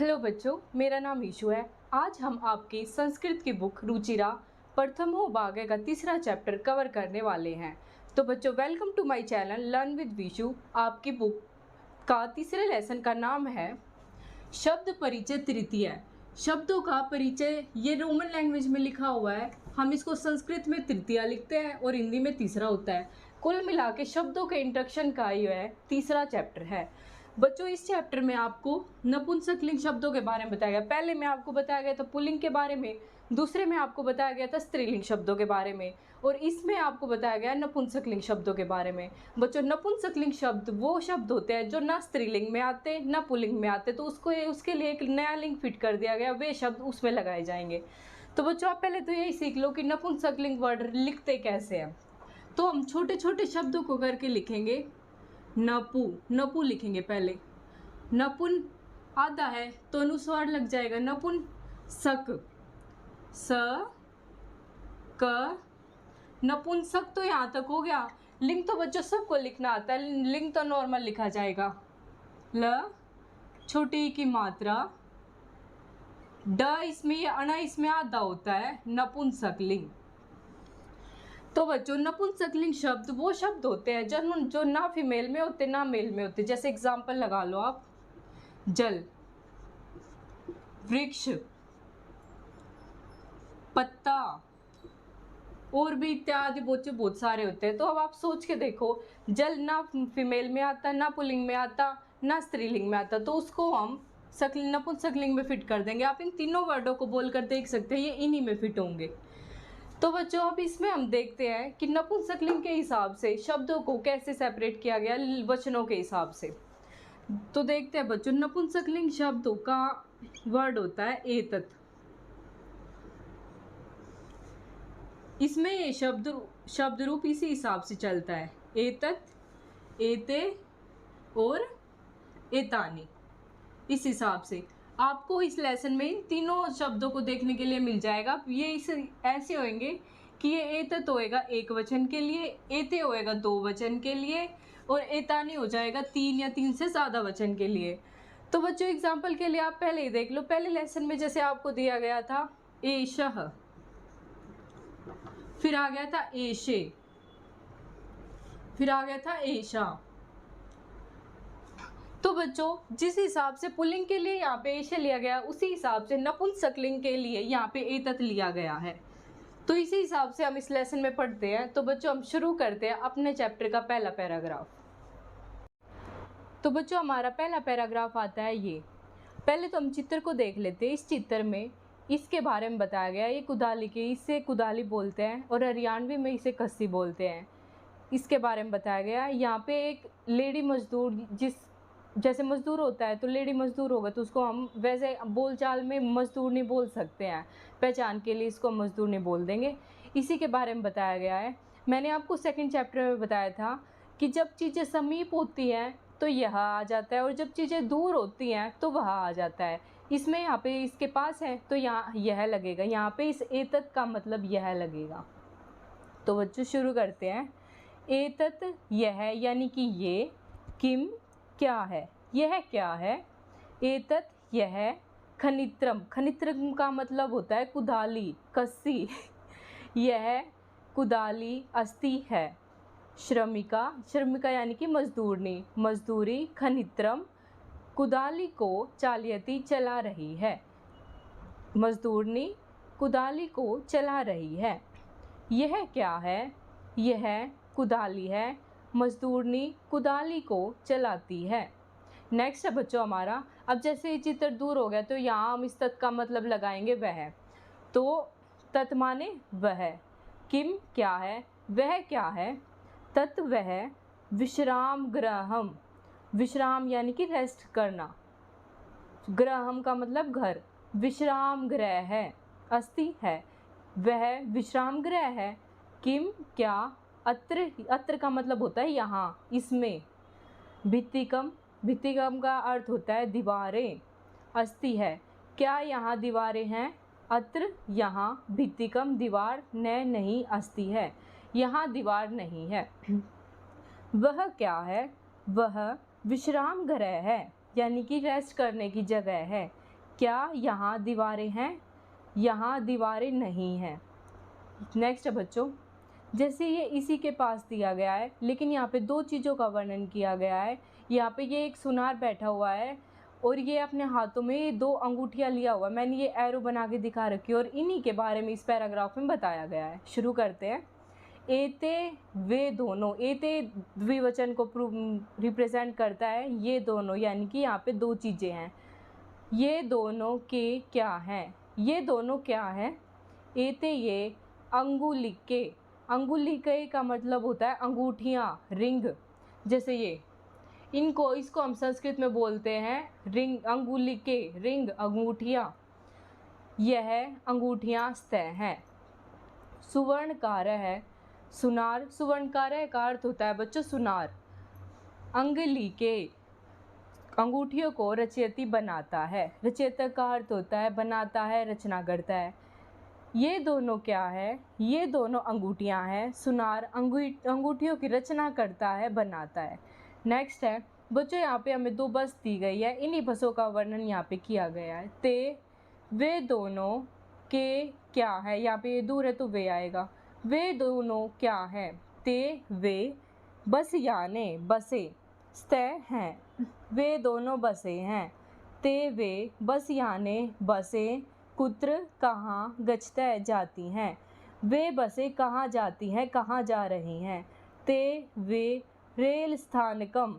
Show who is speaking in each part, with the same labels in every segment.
Speaker 1: Hello बच्चों, मेरा नाम ईशु है। आज हम आपकी संस्कृत की बुक रुचिरा प्रथमो भाग का तीसरा चैप्टर कवर करने वाले हैं। तो बच्चों, welcome to my channel learn with Vishu. आपकी बुक का तीसरे लेसन का नाम है शब्द परिचय तृतीय। शब्दों का परिचय ये रोमन लैंग्वेज में लिखा हुआ है। हम इसको संस्कृत में तृतीया लिखते हैं और हिंदी में तीसरा होता है। कुल मिला के शब्दों के इंट्रोडक्शन का ये तीसरा चैप्टर है। बच्चों, इस चैप्टर में आपको नपुंसकलिंग शब्दों के बारे में बताया गया। पहले में आपको बताया गया था पुल्लिंग के बारे में, दूसरे में आपको बताया गया था स्त्रीलिंग शब्दों के बारे में, और इसमें आपको बताया गया नपुंसकलिंग शब्दों के बारे में। बच्चों, नपुंसकलिंग शब्द वो शब्द होते हैं जो ना स्त्रीलिंग में आते ना पुल्लिंग में आते, तो उसके लिए एक नया लिंग फिट कर दिया गया, वे शब्द उसमें लगाए जाएंगे। तो बच्चों, आप पहले तो यही सीख लो कि नपुंसकलिंग वर्ड लिखते कैसे हैं। तो हम छोटे छोटे शब्दों को करके लिखेंगे। नपु लिखेंगे पहले। नपुन आधा है तो अनुस्वार लग जाएगा नपुन सक स क। नपुंसक तो यहाँ तक हो गया। लिंग तो बच्चों सबको लिखना आता है, लिंग तो नॉर्मल लिखा जाएगा। ल छोटी की मात्रा, ड इसमें ये अणा इसमें आधा होता है, नपुंसकलिंग। तो बच्चों, नपुंसकलिंग शब्द वो शब्द होते हैं जो ना फीमेल में होते ना मेल में होते। जैसे एग्जांपल लगा लो आप, जल, वृक्ष, पत्ता, और भी इत्यादि बहुत सारे होते हैं। तो अब आप सोच के देखो, जल ना फीमेल में आता, ना पुल्लिंग में आता, ना स्त्रीलिंग में आता, तो उसको हम नपुंसकलिंग में फिट कर देंगे। आप इन तीनों वर्डों को बोलकर देख सकते हैं, ये इन्हीं में फिट होंगे। तो बच्चों, अब इसमें हम देखते हैं कि नपुंसकलिंग के हिसाब से शब्दों को कैसे सेपरेट किया गया वचनों के हिसाब से। तो देखते हैं बच्चों, नपुंसकलिंग शब्दों का वर्ड होता है एतत्। इसमें ये शब्द रूप इसी हिसाब से चलता है, एतत्, एते और एतानि। इस हिसाब से आपको इस लेसन में इन तीनों शब्दों को देखने के लिए मिल जाएगा। ये ऐसे होंगे कि ये एतत् होएगा एक वचन के लिए, एते होएगा दो वचन के लिए, और एतानि हो जाएगा तीन या तीन से ज़्यादा वचन के लिए। तो बच्चों, एग्जाम्पल के लिए आप पहले ही देख लो। पहले लेसन में जैसे आपको दिया गया था एषः, फिर आ गया था एषे, फिर आ गया था एषा। तो बच्चों, जिस हिसाब से पुल्लिंग के लिए यहाँ पे एषे लिया गया, उसी हिसाब से नपुंसकलिंग के लिए यहाँ पे एतत् लिया गया है। तो इसी हिसाब से हम इस लेसन में पढ़ते हैं। तो बच्चों, हम शुरू करते हैं अपने चैप्टर का पहला पैराग्राफ। तो बच्चों, हमारा पहला पैराग्राफ आता है ये। पहले तो हम चित्र को देख लेते हैं। इस चित्र में इसके बारे में बताया गया है। ये कुदाली के, इसे कुदाली बोलते हैं और हरियाणवी में इसे कस्सी बोलते हैं। इसके बारे में बताया गया है। यहाँ पे एक लेडी मजदूर, जैसे मजदूर होता है तो लेडी मजदूर होगा तो उसको हम वैसे बोलचाल में मजदूर नहीं बोल सकते हैं, पहचान के लिए इसको मजदूर नहीं बोल देंगे। इसी के बारे में बताया गया है। मैंने आपको सेकंड चैप्टर में बताया था कि जब चीज़ें समीप होती हैं तो यह आ जाता है, और जब चीज़ें दूर होती हैं तो वह आ जाता है। इसमें यहाँ पे इसके पास है तो यहाँ यह लगेगा, यहाँ पे इस एतत् का मतलब यह लगेगा। तो बच्चों, शुरू करते हैं। एतत् यह, यानी कि ये, किम क्या है, यह क्या है, एतत् यह, खनित्रम, खनित्रम का मतलब होता है कुदाली, कस्सी, यह कुदाली, अस्ति है, श्रमिका, श्रमिका यानी कि मजदूरनी, मजदूरी, खनित्रम, कुदाली को चालयती, चला रही है, मजदूरनी कुदाली को चला रही है। यह क्या है, यह कुदाली है, मजदूरनी कुदाली को चलाती है। नेक्स्ट है बच्चों हमारा, अब जैसे ये चित्र दूर हो गया तो यहाँ हम इस तत् का मतलब लगाएंगे वह। तो तत् माने वह, किम क्या है, वह क्या है, तत् वह, विश्राम गृहम, विश्राम यानी कि रेस्ट करना, गृहम का मतलब घर, विश्राम गृह है, अस्ति है, वह विश्राम गृह है, किम क्या, अत्र, अत्र का मतलब होता है यहाँ, इसमें, भित्तिकम, भित्तिकम का अर्थ होता है दीवारें, अस्ति है, क्या यहाँ दीवारें हैं, अत्र यहाँ, भित्तिकम दीवार, न नहीं, अस्ति है, यहाँ दीवार नहीं है। वह क्या है, वह विश्राम गृह है, यानी कि रेस्ट करने की जगह है, क्या यहाँ दीवारें हैं? यहाँ दीवारें नहीं हैं। नेक्स्ट है बच्चों, जैसे ये इसी के पास दिया गया है, लेकिन यहाँ पे दो चीज़ों का वर्णन किया गया है। यहाँ पे ये एक सुनार बैठा हुआ है और ये अपने हाथों में दो अंगूठियाँ लिया हुआ है। मैंने ये एरो बना के दिखा रखी है और इन्हीं के बारे में इस पैराग्राफ में बताया गया है। शुरू करते हैं। एते वे दोनों, एते द्विवचन को रिप्रेजेंट करता है। ये दोनों यानी कि यहाँ पे दो चीज़ें हैं। ये दोनों के क्या हैं? ये दोनों क्या हैं? एते ये अंगुलिके, अंगुलिके का मतलब होता है अंगूठियाँ, रिंग। जैसे ये इसको हम संस्कृत में बोलते हैं रिंग, अंगुलिके, रिंग, अंगूठियाँ। यह अंगूठियाँ स्तः हैं। सुवर्णकार है सुनार, सुवर्णकार का अर्थ होता है बच्चों सुनार। अंगुलिके अंगूठियों को रचयति बनाता है, रचयिता का अर्थ होता है बनाता है, रचना करता है। ये दोनों क्या है? ये दोनों अंगूठियाँ हैं। सुनार अंगूठियों की रचना करता है, बनाता है। नेक्स्ट है बच्चों, यहाँ पे हमें दो बस दी गई है, इन्हीं बसों का वर्णन यहाँ पे किया गया है। ते वे दोनों के क्या है? यहाँ पे ये दूर है तो वे आएगा। वे दोनों क्या है? ते वे बस याने बसे स्तः हैं। वे दोनों बसे हैं। ते वे बस याने बसे कुत्र कहाँ गच्छतः जाती हैं। वे बसें कहाँ जाती हैं, कहाँ जा रही हैं। ते वे रेल स्थानकम,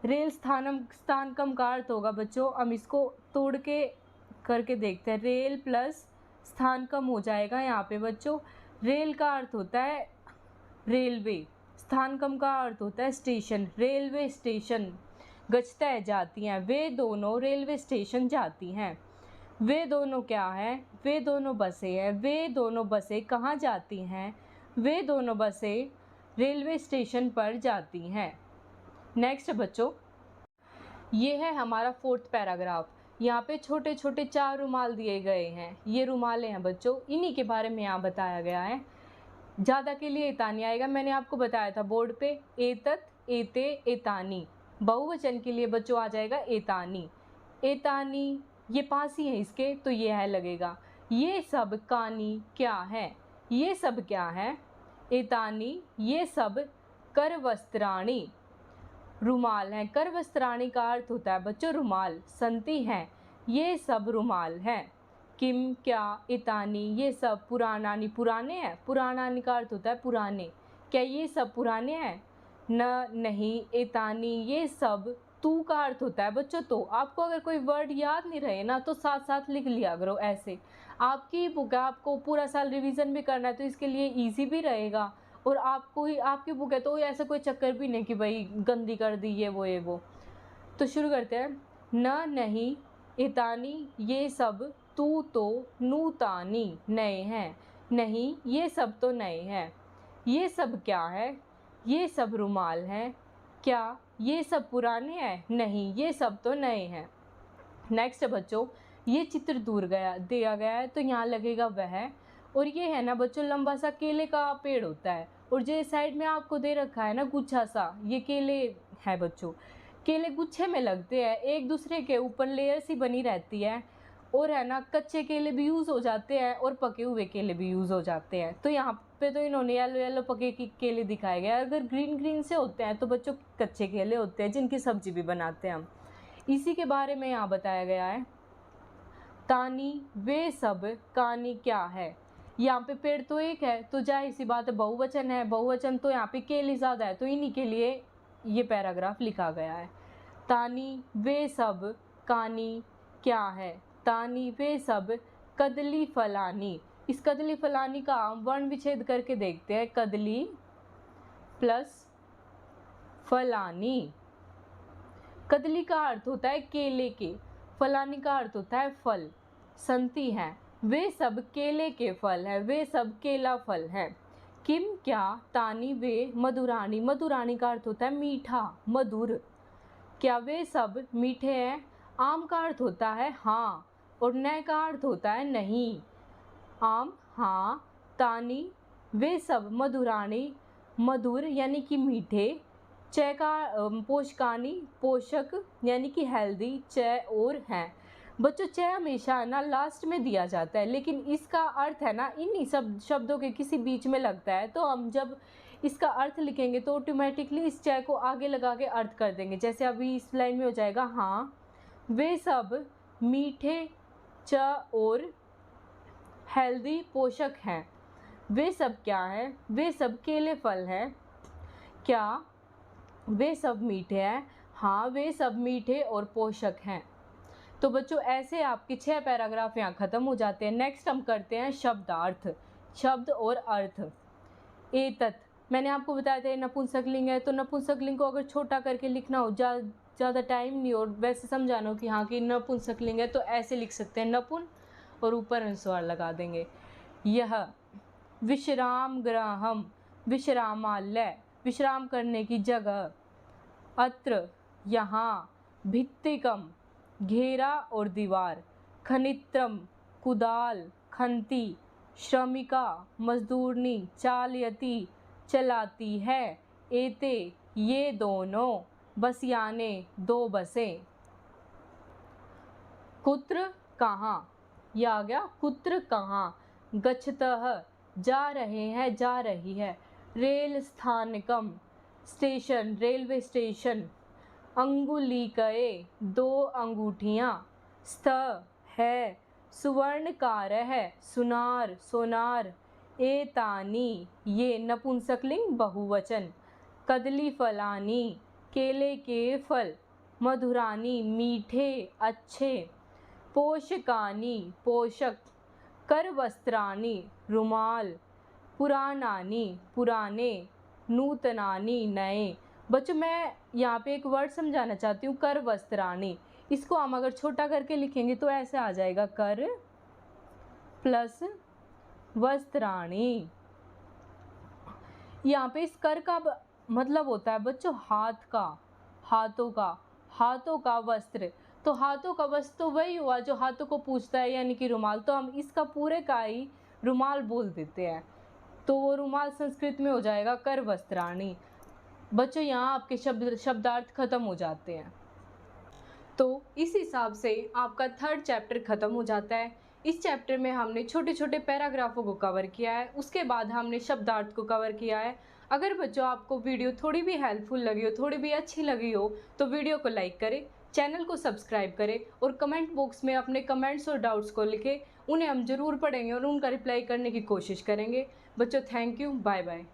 Speaker 1: रेल स्थानकम का अर्थ होगा बच्चों, हम इसको तोड़ के करके देखते हैं। रेल प्लस स्थानकम हो जाएगा यहाँ पे बच्चों। रेल का अर्थ होता है रेलवे, स्थानकम का अर्थ होता है स्टेशन, रेलवे स्टेशन। गच्छतः जाती हैं, वे दोनों रेलवे स्टेशन जाती हैं। वे दोनों क्या है? वे दोनों बसें हैं। वे दोनों बसें कहाँ जाती हैं? वे दोनों बसें रेलवे स्टेशन पर जाती हैं। नेक्स्ट बच्चों, ये है हमारा फोर्थ पैराग्राफ। यहाँ पे छोटे छोटे 4 रुमाल दिए गए हैं। ये रुमालें हैं बच्चों, इन्हीं के बारे में यहाँ बताया गया है। ज़्यादा के लिए एतानी आएगा, मैंने आपको बताया था बोर्ड पे। एतत, एते, एतानी। बहुवचन के लिए बच्चों आ जाएगा एतानी। एतानी ये पास ही है इसके, तो ये है लगेगा। ये सब कानी क्या है? ये सब क्या है? एतानी ये सब करवस्त्राणी, रुमाल हैं। करवस्त्राणी का अर्थ होता है बच्चों रुमाल, संति हैं। ये सब रुमाल हैं। किम क्या? एतानी ये सब पुरानानी, पुराने हैं। पुरानानी का अर्थ होता है पुराने। क्या ये सब पुराने हैं? न नहीं। एतानी ये सब, तू का अर्थ होता है बच्चों तो। आपको अगर कोई वर्ड याद नहीं रहे ना तो साथ साथ लिख लिया करो ऐसे। आपकी बुक है, आपको पूरा साल रिवीजन भी करना है तो इसके लिए इजी भी रहेगा। और आपको ही आपकी बुक है तो ऐसा कोई चक्कर भी नहीं कि भाई गंदी कर दी ये वो। तो शुरू करते हैं। न नहीं एतानी ये सब, तू तो नूतानी नए हैं। नहीं ये सब तो नए हैं। ये सब क्या है? ये सब रुमाल हैं। क्या ये सब पुराने हैं? नहीं ये सब तो नए हैं। नेक्स्ट बच्चों, ये चित्र दूर दिया गया है तो यहाँ लगेगा वह। और ये है ना बच्चों लंबा सा केले का पेड़ होता है और जो साइड में आपको दे रखा है ना गुच्छा सा, ये केले है बच्चों। केले गुच्छे में लगते हैं, एक दूसरे के ऊपर लेयर सी बनी रहती है। और है ना कच्चे केले भी यूज़ हो जाते हैं और पके हुए केले भी यूज़ हो जाते हैं। तो यहाँ पे तो इन्होंने येलो येलो पके केले दिखाए गए। अगर ग्रीन ग्रीन से होते हैं तो बच्चों कच्चे केले होते हैं जिनकी सब्जी भी बनाते हैं हम। इसी के बारे में यहाँ बताया गया है। तानी वे सब कानी क्या है? यहाँ पे पेड़ तो एक है तो जाहिर सी बात है बहुवचन है। बहुवचन तो यहाँ पे केले ज़्यादा है तो इन्हीं के लिए ये पैराग्राफ लिखा गया है। तानी वे सब कानी क्या है? तानी वे सब कदली फलानी। इस कदली फलानी का वर्ण विच्छेद करके देखते हैं। कदली प्लस फलानी। कदली का अर्थ होता है केले के, फलानी का अर्थ होता है फल, संति हैं। वे सब केले के फल हैं, वे सब केला फल हैं। किम क्या? तानी वे मधुरानी। मधुरानी का अर्थ होता है मीठा, मधुर। क्या वे सब मीठे हैं? आम का अर्थ होता है हाँ और नय का अर्थ होता है नहीं। आम हाँ। तानी वे सब मधुरानी, मधुर यानी कि मीठे। चय का पोषकानी, पोषक यानी कि हेल्दी, चय और हैं। बच्चों च हमेशा ना लास्ट में दिया जाता है, लेकिन इसका अर्थ है ना इन्हीं सब शब्दों के किसी बीच में लगता है, तो हम जब इसका अर्थ लिखेंगे तो ऑटोमेटिकली इस च को आगे लगा के अर्थ कर देंगे। जैसे अभी इस लाइन में हो जाएगा, हाँ वे सब मीठे च और हेल्दी पोषक हैं। वे सब क्या है? वे सब केले फल हैं। क्या वे सब मीठे हैं? हाँ वे सब मीठे और पोषक हैं। तो बच्चों ऐसे आपके 6 पैराग्राफ यहाँ ख़त्म हो जाते हैं। नेक्स्ट हम करते हैं शब्दार्थ, शब्द और अर्थ। एतत् मैंने आपको बताया था नपुंसकलिंग है, तो नपुंसकलिंग को अगर छोटा करके लिखना हो, ज़्यादा टाइम नहीं और वैसे समझाना हो कि हाँ कि नपुंसकलिंग है, तो ऐसे लिख सकते हैं नपुन और ऊपर अनुस्वार लगा देंगे। यह विश्राम गृहम, विश्रामालय विश्राम करने की जगह। अत्र यहाँ, भित्तिकम घेरा और दीवार, खनित्रम कुदाल खनती, श्रमिका मजदूरनी चालयती चलाती है, एते ये दोनों, बसयाने दो बसें। कुत्र कहाँ, यह आ गया कुत्र कहाँ। गच्छतः जा रहे हैं, जा रही है। रेल स्थानकम स्टेशन, रेलवे स्टेशन। अंगुलीकये दो अंगूठियाँ। स्थ है, सुवर्णकार है, सुनार सोनार। एतानी ये नपुंसकलिंग बहुवचन। कदली फलानी केले के फल। मधुरानी मीठे अच्छे। पोषकानी पोषक। करवस्त्राणी रुमाल। पुरानानी पुराने। नूतनानी नए। बच्चों मैं यहाँ पे एक वर्ड समझाना चाहती हूँ, कर वस्त्राणी। इसको हम अगर छोटा करके लिखेंगे तो ऐसे आ जाएगा, कर प्लस वस्त्राणी। यहाँ पे इस कर का मतलब होता है बच्चों हाथ का, हाथों का, हाथों का वस्त्र। तो हाथों का वस्त्र तो वही हुआ जो हाथों को पूछता है, यानी कि रुमाल। तो हम इसका पूरे का ही रुमाल बोल देते हैं, तो वो रुमाल संस्कृत में हो जाएगा कर वस्त्राणी। बच्चों यहाँ आपके शब्दार्थ खत्म हो जाते हैं। तो इस हिसाब से आपका 3rd चैप्टर खत्म हो जाता है। इस चैप्टर में हमने छोटे छोटे पैराग्राफों को कवर किया है, उसके बाद हमने शब्दार्थ को कवर किया है। अगर बच्चों आपको वीडियो थोड़ी भी हेल्पफुल लगी हो, थोड़ी भी अच्छी लगी हो, तो वीडियो को लाइक करें, चैनल को सब्सक्राइब करें और कमेंट बॉक्स में अपने कमेंट्स और डाउट्स को लिखें। उन्हें हम ज़रूर पढ़ेंगे और उनका रिप्लाई करने की कोशिश करेंगे। बच्चों थैंक यू, बाय बाय।